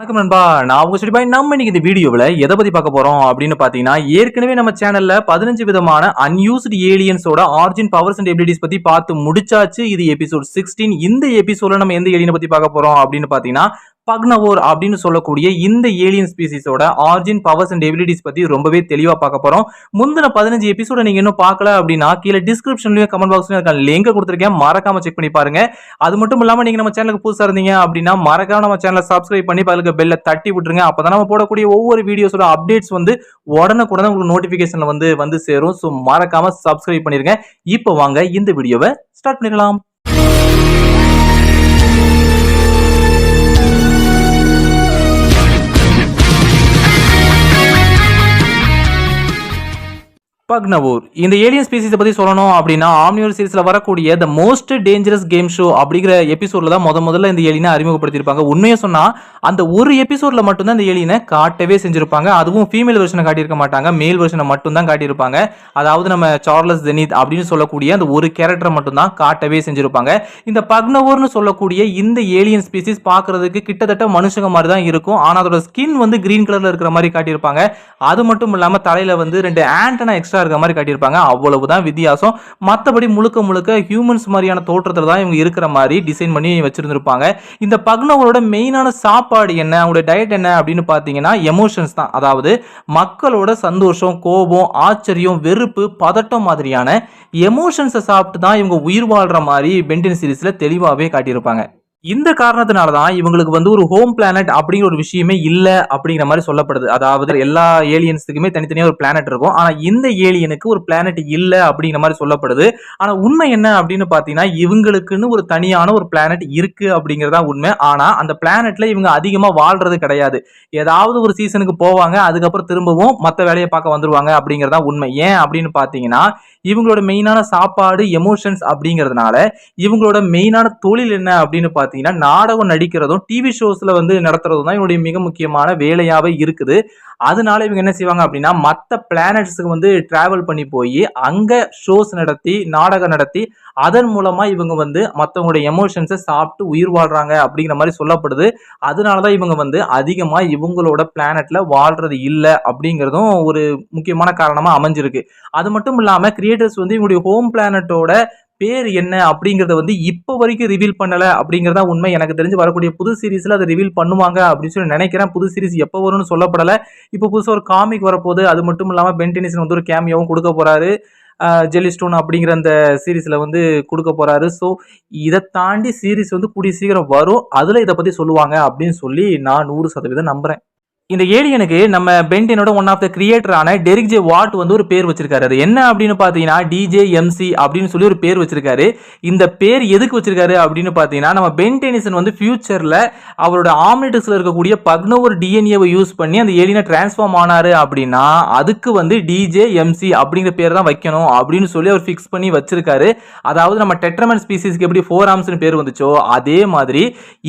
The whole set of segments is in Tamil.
வணக்கம் நண்பா, நான் உங்க ஸ்டடி பாய். நம்ம இன்னைக்கு இந்த வீடியோவில் எதை பத்தி பார்க்க போறோம் அப்படின்னு பாத்தீங்கன்னா, ஏற்கனவே நம்ம சேனல்ல 15 விதமான அன்யூஸ்டு ஏலியன்ஸோட ஆரிஜின், பவர்ஸ் அண்ட் எபிலிட்டிஸ் பத்தி பார்த்து முடிச்சாச்சு. இது எபிசோட் 16. இந்த எபிசோட்ல நம்ம எந்த ஏலியனை பத்தி பார்க்க போறோம் அப்படின்னு பாத்தீங்கன்னா, பக்னவோர் அப்படின்னு சொல்லக்கூடிய இந்த ஏலியன் ஸ்பீசிஸோட ஆரிஜின், பவர்ஸ் அண்ட் எபிலிட்டிஸ் பத்தி ரொம்பவே தெளிவா பார்க்க போறோம். முந்தின 15 எபிசோட நீங்க இன்னும் பார்க்கல அப்படின்னா கீழே டிஸ்கிரிப்ஷன்லயும் கமெண்ட் பாக்ஸ்லயும் இருக்க லிங்க் கொடுத்துருக்கேன், மறக்காம செக் பண்ணி பாருங்க. அது மட்டும் இல்லாம நீங்க நம்ம சேனலுக்கு புதுசா இருந்தீங்க அப்படின்னா மறக்காம நம்ம சேனலை சப்ஸ்கிரைப் பண்ணி பக்கத்துல பெல்ல தட்டி விட்டுருங்க. அப்பதான் நம்ம போடக்கூடிய ஒவ்வொரு வீடியோஸோட அப்டேட்ஸ் உடனுக்குடன் உங்களுக்கு நோட்டிபிகேஷன்ல வந்து சேரும். ஸோ மறக்காம சப்ஸ்கிரைப் பண்ணிருங்க. இப்போ வாங்க இந்த வீடியோவை ஸ்டார்ட் பண்ணிடலாம். பக்னவோர் இந்த ஏலியன் ஸ்பீசிஸை பத்தி சொல்லணும் அப்படின்னா, ஆம்னிவர் சீரிஸ்ல வரக்கூடிய the most dangerous game show அப்படிங்கிற எபிசோட்ல தான் முதல்ல இந்த ஏலியனை அறிமுகப்படுத்தியிருப்பாங்க. உண்மையை சொன்னா அந்த ஒரு எபிசோட்ல மட்டும்தான் இந்த ஏலியனை காட்டவே செஞ்சிருப்பாங்க. அதுவும் ஃபீமேல் வெர்ஷனை காட்டியிருக்க மாட்டாங்க, மேல் வெர்ஷனை மட்டும் தான் காட்டியிருப்பாங்க. அதாவது நம்ம சார்லஸ் ஜெனித் அப்படின்னு சொல்லக்கூடிய அந்த ஒரு கேரக்டரை மட்டும் தான் காட்டவே செஞ்சிருப்பாங்க. இந்த பக்னவோர்னு சொல்லக்கூடிய இந்த ஏலியன் ஸ்பீசிஸ் பார்க்கறதுக்கு கிட்டத்தட்ட மனுஷங்க மாதிரி தான் இருக்கும். ஆனா அதோட ஸ்கின் கிரீன் கலர்ல இருக்கிற மாதிரி காட்டியிருப்பாங்க. அது மட்டும் இல்லாம தலையில 2 ஆண்டனா எக்ஸ்ட்ரா இருக்க மாதிரி காட்டியிருப்பாங்க. அவ்வளவுதான் வித்தியாசம். மற்றபடி முழுக்க ஹியூமன்ஸ் மாதிரியான தோற்றத்தில் தான் இவங்க இருக்கிற மாதிரி டிசைன் பண்ணி வச்சிருந்திருப்பாங்க. இந்த பக்னவோரோட மெயினான சாப்பாடு என்ன, அவங்களோட டயட் என்ன அப்படின்னு பார்த்தீங்கன்னா எமோஷன்ஸ் தான். அதாவது மக்களோட சந்தோஷம், கோபம், ஆச்சரியம், வெறுப்பு, பதட்டம் மாதிரியான எமோஷன்ஸை சாப்பிட்டு தான் இவங்க உயிர் வாழ்ற மாதிரி பென்டென் சீரிஸ்ல தெளிவாகவே காட்டியிருப்பாங்க. இந்த காரணத்தினால தான் இவங்களுக்கு ஒரு ஹோம் பிளானட் அப்படிங்கிற ஒரு விஷயமே இல்லை அப்படிங்கிற மாதிரி சொல்லப்படுது. அதாவது எல்லா ஏலியன்ஸுக்குமே தனித்தனியாக ஒரு பிளானட் இருக்கும். ஆனால் இந்த ஏலியனுக்கு ஒரு பிளானட் இல்லை அப்படிங்கிற மாதிரி சொல்லப்படுது. ஆனால் உண்மை என்ன அப்படின்னு பார்த்தீங்கன்னா, இவங்களுக்குன்னு ஒரு தனியான ஒரு பிளானட் இருக்கு அப்படிங்கிறதா உண்மை. ஆனால் அந்த பிளானட்ல இவங்க அதிகமாக வாழ்றது கிடையாது. ஏதாவது ஒரு சீசனுக்கு போவாங்க, அதுக்கப்புறம் திரும்பவும் மற்ற வேலையை பார்க்க வந்துருவாங்க அப்படிங்கிறதா உண்மை. ஏன் அப்படின்னு பார்த்தீங்கன்னா, இவங்களோட மெயினான சாப்பாடு எமோஷன்ஸ் அப்படிங்கிறதுனால இவங்களோட மெயினான தொழில் என்ன அப்படின்னு பார்த்தீங்கன்னா, நாடகம் நடிக்கிறதும் டிவி ஷோஸ்ல நடத்துறதும் தான் இவங்களுடைய மிக முக்கியமான வேலையாவே இருக்குது. அதனால இவங்க என்ன செய்வாங்க அப்படின்னா, மற்ற பிளானட்ஸுக்கு டிராவல் பண்ணி போய் அங்க ஷோஸ் நடத்தி, நாடகம் நடத்தி, அதன் மூலமா இவங்க மற்றவங்களுடைய எமோஷன்ஸை சாப்பிட்டு உயிர் வாழ்றாங்க அப்படிங்கிற மாதிரி சொல்லப்படுது. அதனாலதான் இவங்க அதிகமா இவங்களோட பிளானட்ல வாழ்றது இல்லை அப்படிங்கிறதும் ஒரு முக்கியமான காரணமா அமைஞ்சிருக்கு. அது மட்டும் இல்லாம கிரியேட்டர்ஸ் இவங்களுடைய ஹோம் பிளானட்டோட பேர் என்ன அப்படிங்கறத இப்ப வரைக்கும் ரிவீல் பண்ணல அப்படிங்கறதா உண்மை. எனக்கு தெரிஞ்சு வரக்கூடிய புது சீரிஸ்ல அதை ரிவீல் பண்ணுவாங்க அப்படின்னு சொல்லி நினைக்கிறேன். புது சீரிஸ் எப்ப வரும்னு சொல்லப்படல. இப்ப புதுசா ஒரு காமிக் வரப்போகுது. அது மட்டும் இல்லாம பென் டென்னிசன் ஒரு கேமியாவும் கொடுக்க போறாரு. ஜெல்லிஸ்டோன் அப்படிங்கிற அந்த சீரீஸ்ல கொடுக்க போறாரு. ஸோ இதை தாண்டி சீரிஸ் கூடிய சீக்கிரம் வரும். அதுல இதை பத்தி சொல்லுவாங்க அப்படின்னு சொல்லி நான் 100% நம்புறேன். இந்த ஏலியனுக்கு நம்ம பென்டெனோட ஒன் ஆஃப் த கிரியேட்டரான டெரிக் ஜே வாட் ஒரு பேர் வச்சிருக்காரு. அது என்ன அப்படின்னு பாத்தீங்கன்னா DJMC அப்படின்னு சொல்லி ஒரு பேர் வச்சிருக்காரு. இந்த பேர் எதுக்கு வச்சிருக்காரு அப்படின்னு பாத்தீங்கன்னா, நம்ம பென் டென்னிசன் ஃபியூச்சர்ல அவரோட ஆம்னிடெக்ஸ்ல இருக்கக்கூடிய பக்னவோர் டிஎன்ஏவை யூஸ் பண்ணி அந்த ஏலியனை டிரான்ஸ்ஃபார்ம் ஆனாரு அப்படின்னா அதுக்கு DJMC அப்படிங்கிற பேர் தான் வைக்கணும் அப்படின்னு சொல்லி அவர் ஃபிக்ஸ் பண்ணி வச்சிருக்காரு. அதாவது நம்ம டெட்ரமன் ஸ்பீசிஸ்க்கு எப்படி 4 ஆர்ம்ஸ்னு பேர் வந்துச்சோ அதே மாதிரி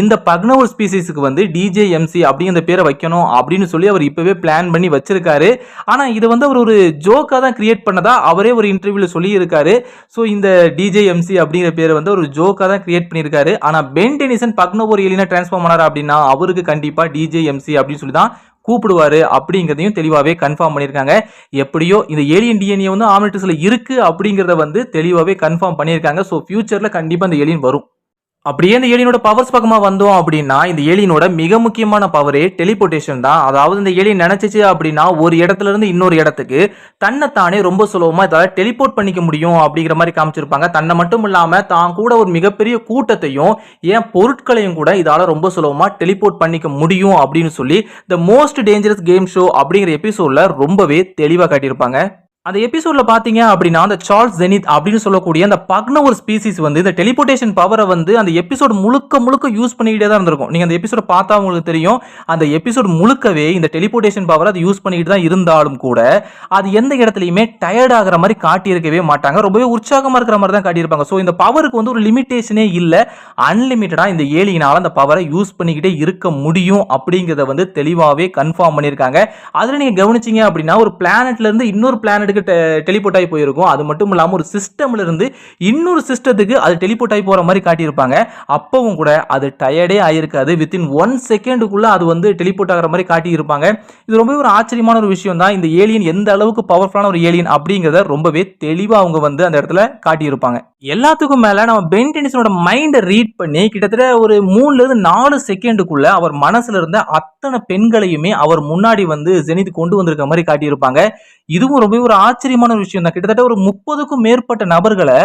இந்த பக்னவோர் ஸ்பீசிஸ்க்கு DJMC அப்படிங்கிற பேரை வைக்கணும் அப்படின்னு சொல்லி அவர் இப்பவே பிளான் பண்ணி வச்சிருக்காரு. ஆனா இது அவர் ஒரு ஜோக்கா தான் கிரியேட் பண்ணதா அவரே ஒரு இன்டர்வியூல சொல்லி இருக்காரு. சோ இந்த DJMC அப்படிங்கிற பேரை ஒரு ஜோக்கா தான் கிரியேட் பண்ணிருக்காரு. ஆனா பென் டென்னிசன் பக்னவோர் ஏலியனை டிரான்ஸ்ஃபார்ம் பண்ணாரு அப்படின்னா அவருக்கு கண்டிப்பா DJMC அப்படின்னு சொல்லி தான் கூப்பிடுவாரு அப்படிங்கறதையும் தெளிவாவே கன்ஃபார்ம் பண்ணிருக்காங்க. எப்படியோ இந்த ஏலியன் டிஎன்ஏ ஆம்னிடெக்ஸ்ல இருக்கு அப்படிங்கறத தெளிவாவே கன்ஃபார்ம் பண்ணிருக்காங்க. சோ ஃபியூச்சர்ல கண்டிப்பா இந்த ஏலியன் வரும். அப்படியே இந்த ஏலியனோட பவர்ஸ் பக்கமா வந்தோம் அப்படின்னா, இந்த ஏலியனோட மிக முக்கியமான பவரே டெலிபோர்டேஷன் தான். அதாவது இந்த ஏலியன் நினைச்சிச்சு அப்படின்னா ஒரு இடத்துல இருந்து இன்னொரு இடத்துக்கு தன்னைத்தானே ரொம்ப சுலபமா இதால டெலிபோர்ட் பண்ணிக்க முடியும் அப்படிங்கிற மாதிரி காமிச்சிருப்பாங்க. தன்னை மட்டும் இல்லாம தான் கூட ஒரு மிகப்பெரிய கூட்டத்தையும் ஏன் பொருட்களையும் கூட இதால ரொம்ப சுலபமா டெலிபோர்ட் பண்ணிக்க முடியும் அப்படின்னு சொல்லி the most dangerous game show அப்படிங்கிற எபிசோட்ல ரொம்பவே தெளிவா காட்டியிருப்பாங்க. அந்த எபிசோட்ல பாத்தீங்க அப்படின்னா, அந்த சார்ல்ஸ் ஜெனித் அப்படின்னு சொல்லக்கூடிய அந்த பக்னவோர் ஸ்பீசிஸ் இந்த டெலிபோர்டேஷன் பவரை அந்த எபிசோட் முழுக்க யூஸ் பண்ணிக்கிட்டே தான் இருந்திருக்கும். நீங்க அந்த எபிசோட பார்த்தா உங்களுக்கு தெரியும். அந்த எபிசோட் முழுக்கவே இந்த டெலிபோர்டேஷன் பவர் அதை யூஸ் பண்ணிக்கிட்டு தான் இருந்தாலும் கூட அது எந்த இடத்துலயுமே டயர்ட் ஆகிற மாதிரி காட்டியிருக்கவே மாட்டாங்க. ரொம்பவே உற்சாகமா இருக்கிற மாதிரி தான் காட்டியிருப்பாங்க. ஸோ இந்த பவருக்கு ஒரு லிமிட்டேஷனே இல்லை. அன்லிமிட்டடா இந்த ஏலியனால அந்த பவரை யூஸ் பண்ணிக்கிட்டே இருக்க முடியும் அப்படிங்கிறத தெளிவாகவே கன்ஃபார்ம் பண்ணியிருக்காங்க. அதுல நீங்க கவனிச்சீங்க அப்படின்னா, ஒரு பிளானட்ல இருந்து இன்னொரு பிளானட்டுக்கு இடத்துக்கு டெலிபோர்ட் ஆகி போயிருக்கும். அது மட்டும் இல்லாமல் ஒரு சிஸ்டம்ல இருந்து இன்னொரு சிஸ்டத்துக்கு அது டெலிபோர்ட் ஆகி போற மாதிரி காட்டியிருப்பாங்க. அப்பவும் கூட அது டயர்டே ஆயிருக்காது. வித்தின் 1 செகண்டுக்குள்ள அது வந்து டெலிபோர்ட் ஆகிற மாதிரி காட்டியிருப்பாங்க. இது ரொம்பவே ஒரு ஆச்சரியமான ஒரு விஷயம் தான். இந்த ஏலியன் எந்த அளவுக்கு பவர்ஃபுல்லான ஒரு ஏலியன் அப்படிங்கிறத ரொம்பவே தெளிவா அவங்க வந்து அந்த இடத்துல காட்டியிருப்பாங்க. எல்லாத்துக்கும் மேல நம்ம பென் டென்னிசனோட மைண்டை ரீட் பண்ணி கிட்டத்தட்ட ஒரு 3ல இருந்து 4 செகண்டுக்குள்ள அவர் மனசுல இருந்த அத்தனை பெண்களையுமே அவர் முன்னாடி வந்து ஜெனித் கொண்டு வந்திருக்க மாதிரி காட்டியிருப்பாங்க. இதுவும் ரொம்பவே ஒரு ஆச்சரியமான ஒரு விஷயம் தான். கிட்டத்தட்ட ஒரு 30க்கும் மேற்பட்ட நபர்களை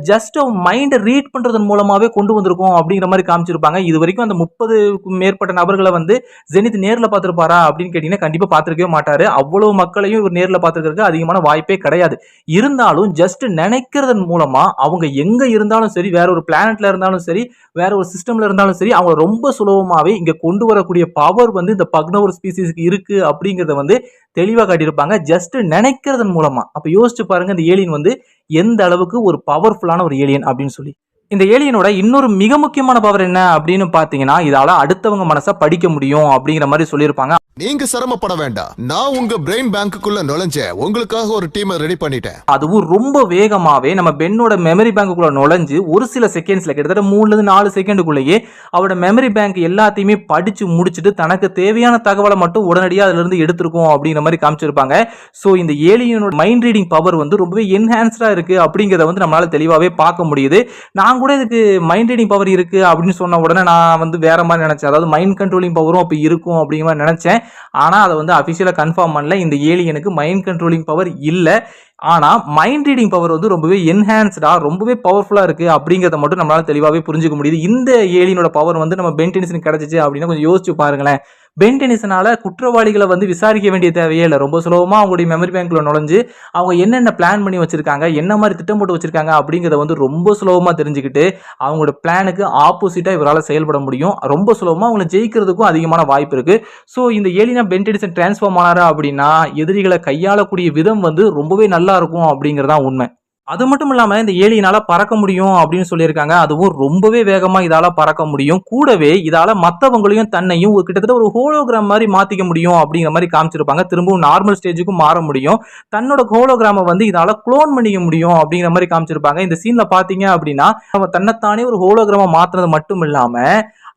ஜஸ்ட் மைண்டை ரீட் பண்றதன் மூலமாவே கொண்டு வந்திருக்கோம் அப்படிங்கிற மாதிரி காமிச்சிருப்பாங்க. இது வரைக்கும் அந்த 30க்கும் மேற்பட்ட நபர்களை வந்து ஜெனித் நேர்ல பார்த்திருப்பாரா அப்படின்னு கேட்டீங்கன்னா கண்டிப்பா பார்த்திருக்கவே மாட்டாரு. அவ்வளவு மக்களையும் இவர் நேர்ல பார்த்திருக்கிறதுக்கு அதிகமான வாய்ப்பே கிடையாது. இருந்தாலும் ஜஸ்ட் நினைக்கிறதன் மூலமா அவங்க எங்க இருந்தாலும் சரி, வேற ஒரு பிளானட்ல இருந்தாலும் சரி, வேற ஒரு சிஸ்டம்ல இருந்தாலும் சரி, அவங்க ரொம்ப சுலபமாவே இங்க கொண்டு வரக்கூடிய பவர் வந்து இந்த பக்னோவர் ஸ்பீசிஸ்க்கு இருக்கு அப்படிங்கறத வந்து தெளிவா காட்டியிருப்பாங்க. ஜஸ்ட் நினைக்கிறதன் மூலமா. அப்ப யோசிச்சு பாருங்க இந்த ஏலியன் வந்து எந்த அளவுக்கு ஒரு பவர்ஃபுல்லான ஒரு ஏலியன் அப்படின்னு சொல்லி. இந்த ஏலியனோட இன்னொரு மிக முக்கியமான பவர் என்ன அப்படின்னு பாத்தீங்கன்னா, இதால அடுத்தவங்க மனசை படிக்க முடியும் அப்படிங்கிற மாதிரி சொல்லியிருப்பாங்க. நீங்க சிரமப்பட வேண்டாம், நான் உங்க பிரெயின் பேங்க்குள்ள நுழைஞ்ச உங்களுக்காக ஒரு டீமை ரெடி பண்ணிட்டேன். அதுவும் ரொம்ப வேகமாவே நம்ம பென்னோட மெமரி பேங்குக்குள்ள நுழைஞ்சு ஒரு சில செகண்ட்ஸ்ல கிட்டத்தட்ட 3ல இருந்து 4 செகண்டுக்குள்ளேயே அவரோட மெமரி பேங்க் எல்லாத்தையுமே படிச்சு முடிச்சுட்டு தனக்கு தேவையான தகவலை மட்டும் உடனடியாக அதுல இருந்து எடுத்திருக்கோம் அப்படிங்கிற மாதிரி காமிச்சிருப்பாங்க. ஸோ இந்த ஏலியனோட மைண்ட் ரீடிங் பவர் வந்து ரொம்பவே என்ஹான்ஸ்டா இருக்கு அப்படிங்கிறத வந்து நம்மளால தெளிவாவே பார்க்க முடியுது. நான் கூட இதுக்கு மைண்ட் ரீடிங் பவர் இருக்கு அப்படின்னு சொன்ன உடனே நான் வந்து வேற மாதிரி நினைச்சேன். அதாவது மைண்ட் கண்ட்ரோலிங் பவரும் அப்ப இருக்கும் அப்படிங்கிற மாதிரி நினைச்சேன். ஆனா அதை வந்து அபிஷியலா கன்ஃபார்ம் பண்ணல. இந்த ஏலியனுக்கு மைண்ட் கண்ட்ரோலிங் பவர் இல்ல. ஆனா மைண்ட் ரீடிங் பவர் வந்து ரொம்பவே என்ஹான்ஸ்டா ரொம்பவே பவர்ஃபுல்லா இருக்கு அப்படிங்கறத மட்டும் நம்மளால தெளிவாவே புரிஞ்சுக்க முடியுது. இந்த ஏலியனோட பவர் வந்து நம்ம பென் டென்னிசனுக்கு கிடைச்சிச்சு அப்படின்னா கொஞ்சம் யோசிச்சு பாருங்களேன். பென் டென்னிசனால குற்றவாளிகளை வந்து விசாரிக்க வேண்டிய தேவையே இல்லை. ரொம்ப சுலபமா அவங்களுடைய மெமரி பேங்க்ல நுழைஞ்சு அவங்க என்னென்ன பிளான் பண்ணி வச்சிருக்காங்க, என்ன மாதிரி திட்டம் போட்டு வச்சிருக்காங்க அப்படிங்கறத வந்து ரொம்ப சுலபமா தெரிஞ்சுக்கிட்டு அவங்களோட பிளானுக்கு ஆப்போசிட்டா இவரால் செயல்பட முடியும். ரொம்ப சுலபமா அவங்களை ஜெயிக்கிறதுக்கும் அதிகமான வாய்ப்பு இருக்கு. ஸோ இந்த ஏலியனா பென் டென்னிசன் டிரான்ஸ்ஃபார்ம் ஆனாரா அப்படின்னா எதிரிகளை கையாளக்கூடிய விதம் வந்து ரொம்பவே நல்லா இருக்கும் அப்படிங்கறதா உண்மை. அது மட்டும் இல்லாம இந்த ஏலியனால பறக்க முடியும் அப்படின்னு சொல்லியிருக்காங்க. அதுவும் ரொம்பவே வேகமா இதால பறக்க முடியும். கூடவே இதால மத்தவங்களையும் தன்னையும் ஒரு கிட்டத்தட்ட ஒரு ஹோலோகிராம் மாதிரி மாத்திக்க முடியும் அப்படிங்கிற மாதிரி காமிச்சிருப்பாங்க. திரும்பவும் நார்மல் ஸ்டேஜுக்கும் மாற முடியும். தன்னோட ஹோலோகிராம வந்து இதால குளோன் பண்ணிக்க முடியும் அப்படிங்கிற மாதிரி காமிச்சிருப்பாங்க. இந்த சீன்ல பாத்தீங்க அப்படின்னா நம்ம தன்னைத்தானே ஒரு ஹோலோகிராம மாத்துறது மட்டும் இல்லாம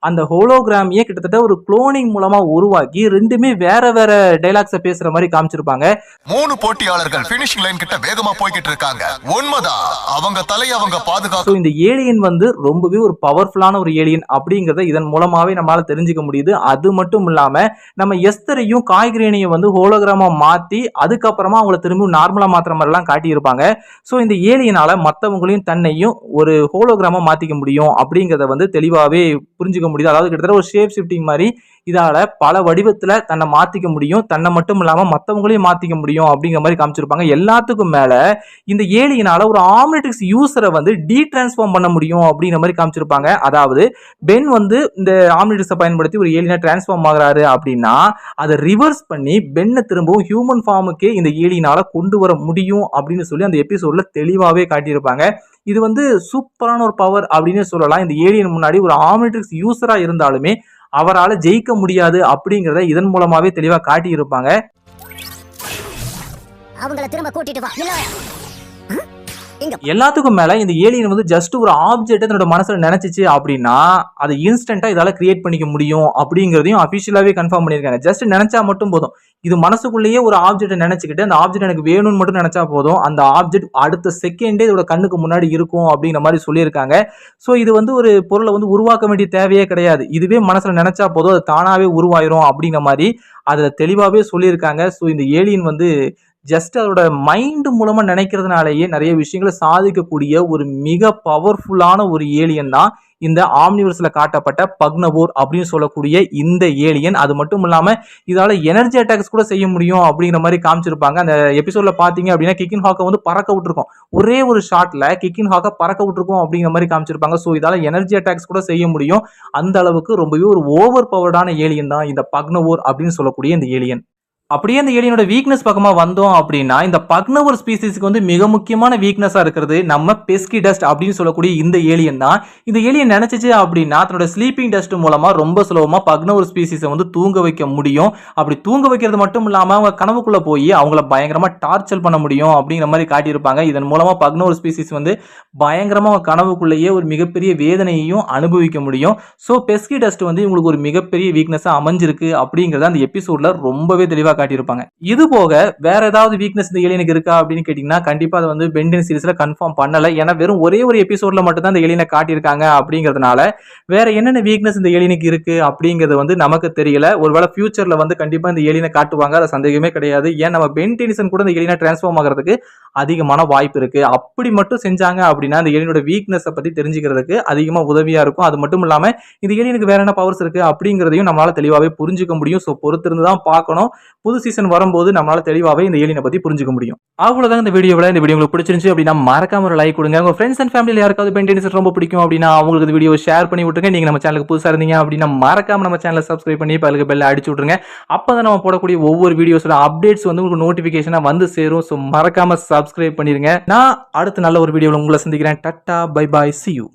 அந்த ஹோலோகிராமியே கிட்டத்தட்ட ஒரு குளோனிங் மூலமா உருவாக்கி ரெண்டுமே வேற வேற டைலாக்ஸ பேசுற மாதிரி காமிச்சிருப்பாங்க. 3 போட்டியாளர்கள் ஃபினிஷிங் லைன் கிட்ட வேகமா போய்கிட்டு இருக்காங்க. உண்மைதான், அவங்க தலையை அவங்க பாதுகாக்க. இந்த ஏலியன் வந்து ரொம்பவே ஒரு பவர்ஃபுல்லான ஒரு ஏலியன் அப்படிங்கறத இதன் மூலமாவே நம்மளால தெரிஞ்சுக்க முடியுது. அது மட்டும் இல்லாம நம்ம எஸ்தரையும் காய்கறியையும் வந்து ஹோலோகிராமா மாத்தி அதுக்கப்புறமா அவங்களை திரும்ப நார்மலா மாத்துற மாதிரி எல்லாம் காட்டியிருப்பாங்க. சோ இந்த ஏலியனால மத்தவங்களையும் தன்னையும் ஒரு ஹோலோகிராமா மாத்திக்க முடியும் அப்படிங்கறத வந்து தெளிவாவே புரிஞ்சுக்க முடியுது. அதாவது கிட்டத்தட்ட ஒரு ஷேப் ஷிஃப்டிங் மாதிரி இதால பல வடிவத்துல தன்னை மாத்திக்க முடியும். தன்னை மட்டும் இல்லாம மத்தவங்களையும் மாத்திக்க முடியும் அப்படிங்கிற மாதிரி காமிச்சிருப்பாங்க. எல்லாத்துக்கும் மேல இந்த ஏலியனால ஒரு ஆம்னிட்ரிக்ஸ் யூசரை வந்து டிரான்ஸ்ஃபார்ம் பண்ண முடியும் அப்படிங்கிற மாதிரி காமிச்சிருப்பாங்க. அதாவது பென் வந்து இந்த ஆம்னிட்ரிக்ஸை பயன்படுத்தி ஒரு ஏலியனா டிரான்ஸ்ஃபார்ம் ஆகுறாரு அப்படின்னா அதை ரிவர்ஸ் பண்ணி பென்னை திரும்பவும் ஹியூமன் ஃபார்முக்கே இந்த ஏலியனால கொண்டு வர முடியும் அப்படின்னு சொல்லி அந்த எபிசோட்ல தெளிவாவே காட்டியிருப்பாங்க. இது வந்து சூப்பரான ஒரு பவர் அப்படின்னு சொல்லலாம். இந்த ஏலியன் முன்னாடி ஒரு ஆம்னிட்ரிக்ஸ் யூசரா இருந்தாலுமே அவரால் ஜெயிக்க முடியாது அப்படிங்கறத இதன் மூலமாவே தெளிவா காட்டி இருப்பாங்க. அவங்கள திரும்ப கூட்டிட்டு வா. எல்லாத்துக்கும் மேல இந்த ஏலியன் வந்து ஜஸ்ட் ஒரு ஆப்ஜெக்ட் தன்னோட மனசுல நினைச்சிச்சு அப்படின்னா அதை இன்ஸ்டன்டா இதால கிரியேட் பண்ணிக்க முடியும் அப்படிங்கறதையும் அபிஷியலாவே கன்ஃபார்ம் பண்ணிருக்காங்க. ஜஸ்ட் நினைச்சா மட்டும் போதும். இது மனசுக்குள்ளேயே ஒரு ஆப்ஜெக்ட் நினைச்சுக்கிட்டு அந்த ஆப்ஜெக்ட் எனக்கு வேணும்னு மட்டும் நினைச்சா போதும், அந்த ஆப்ஜெக்ட் அடுத்த செகண்டே இதோட கண்ணுக்கு முன்னாடி இருக்கும் அப்படிங்கிற மாதிரி சொல்லியிருக்காங்க. ஸோ இது வந்து ஒரு பொருளை வந்து உருவாக்க வேண்டிய தேவையே கிடையாது. இதுவே மனசுல நினைச்சா போதும், அது தானாவே உருவாயிரும் அப்படிங்கிற மாதிரி அதுல தெளிவாவே சொல்லியிருக்காங்க. ஸோ இந்த ஏலியன் வந்து ஜஸ்ட் அதோட மைண்ட் மூலமா நினைக்கிறதுனாலேயே நிறைய விஷயங்களை சாதிக்கக்கூடிய ஒரு மிக பவர்ஃபுல்லான ஒரு ஏலியன் தான் இந்த ஆம்னிவர்ஸ்ல காட்டப்பட்ட பக்னவோர் அப்படின்னு சொல்லக்கூடிய இந்த ஏலியன். அது மட்டும் இல்லாம இதால எனர்ஜி அட்டாக்ஸ் கூட செய்ய முடியும் அப்படிங்கிற மாதிரி காமிச்சிருப்பாங்க. அந்த எபிசோட்ல பாத்தீங்க அப்படின்னா கிக்கின் ஹாக்கை வந்து பறக்க விட்டுருக்கோம். ஒரே ஒரு ஷாட்ல கிக்கின் ஹாக்கை பறக்க விட்டுருக்கோம் அப்படிங்கிற மாதிரி காமிச்சிருப்பாங்க. ஸோ இதால எனர்ஜி அட்டாக்ஸ் கூட செய்ய முடியும். அந்த அளவுக்கு ரொம்பவே ஒரு ஓவர் பவர்டான ஏலியன் தான் இந்த பக்னவோர் அப்படின்னு சொல்லக்கூடிய இந்த ஏலியன். அப்படியே அந்த ஏலியனோட வீக்னஸ் பக்கமா வந்தோம் அப்படின்னா இந்த பக்னவர் ஸ்பீசிஸ்க்கு வந்து மிக முக்கியமான வீக்னஸா இருக்கிறது நம்ம பெஸ்கி டஸ்ட் அப்படின்னு சொல்லக்கூடிய இந்த ஏலியன் தான். இந்த ஏலியன் நினைச்சிச்சு அப்படின்னா தன்னோட ஸ்லீப்பிங் டஸ்ட் மூலமா ரொம்ப சுலபமா பக்னவர் ஸ்பீசிஸை வந்து தூங்க வைக்க முடியும். அப்படி தூங்க வைக்கிறது மட்டும் இல்லாம அவங்க கனவுக்குள்ள போய் அவங்கள பயங்கரமா டார்ச்சர் பண்ண முடியும் அப்படிங்கிற மாதிரி காட்டியிருப்பாங்க. இதன் மூலமா பக்னவர் ஸ்பீசிஸ் வந்து பயங்கரமா அவங்க கனவுக்குள்ளேயே ஒரு மிகப்பெரிய வேதனையையும் அனுபவிக்க முடியும். ஸோ பெஸ்கி டஸ்ட் வந்து இவங்களுக்கு ஒரு மிகப்பெரிய வீக்னஸா அமைஞ்சிருக்கு அப்படிங்கறத அந்த எபிசோட்ல ரொம்பவே தெளிவா காட்டியிருப்பாங்க. இது போக வேற ஏதாவது வீக்னஸ் இந்த ஏலியனுக்கு இருக்கா அப்படின்னு கேட்டீங்கன்னா கண்டிப்பா அதை வந்து பென்டென் சீரிஸ்ல கன்ஃபார்ம் பண்ணல. ஏன்னா வெறும் ஒரே ஒரு எபிசோட்ல மட்டும் தான் இந்த ஏலியனை காட்டியிருக்காங்க அப்படிங்கிறதுனால வேற என்னென்ன வீக்னஸ் இந்த ஏலியனுக்கு இருக்கு அப்படிங்கிறது வந்து நமக்கு தெரியல. ஒருவேளை ஃபியூச்சர்ல வந்து கண்டிப்பா இந்த ஏலியனை காட்டுவாங்க, அது சந்தேகமே கிடையாது. ஏன் நம்ம பென் டெனிசன் கூட இந்த ஏலியனை டிரான்ஸ்ஃபார்ம் ஆகிறதுக்கு அதிகமான வாய்ப்பு இருக்கு. அப்படி மட்டும் செஞ்சாங்க அப்படின்னா இந்த ஏலியனோட வீக்னஸ் பத்தி தெரிஞ்சுக்கிறதுக்கு அதிகமா உதவியா இருக்கும். அது மட்டும் இல்லாம இந்த ஏலியனுக்கு வேற என்ன பவர்ஸ் இருக்கு அப்படிங்கிறதையும் நம்மளால தெளிவாவே புரிஞ்சுக்க முடியும். ஸோ பொறுத்திருந்து தான் பார்க்கணும். புது சீசன் வரும்போது நம்மளால தெளிவாவே இந்த ஏலியனை பத்தி புரிஞ்சுக்க முடியும். அவ்வளவுதான் இந்த வீடியோ உங்களுக்கு பிடிச்சிருந்துச்சு அப்படின்னா மறக்காம ஒரு லைக் கொடுங்க. உங்க ஃப்ரெண்ட்ஸ் அண்ட் ஃபேமிலில யாருக்காவது பென் டெனிசன் ரொம்ப பிடிக்கும் அப்படின்னா அவங்களுக்கு இந்த வீடியோ ஷேர் பண்ணி விட்டுருங்க. நீங்க நம்ம சேனலுக்கு புதுசா இருந்தீங்க அப்படின்னா மறக்காம நம்ம சேனலை சப்ஸ்கிரைப் பண்ணி பல்லுக்கு பெல்ல அடிச்சு விட்டுருங்க. அப்பதான் நம்ம போடக்கூடிய ஒவ்வொரு வீடியோஸோட அப்டேட்ஸ் வந்து உங்களுக்கு நோட்டிபிகேஷனா வந்து சேரும். ஸோ மறக்காம சப்ஸ்கிரைப் பண்ணிருங்க. நான் அடுத்த நல்ல ஒரு வீடியோல உங்களை சந்திக்கிறேன். Ta-ta bye bye, see you.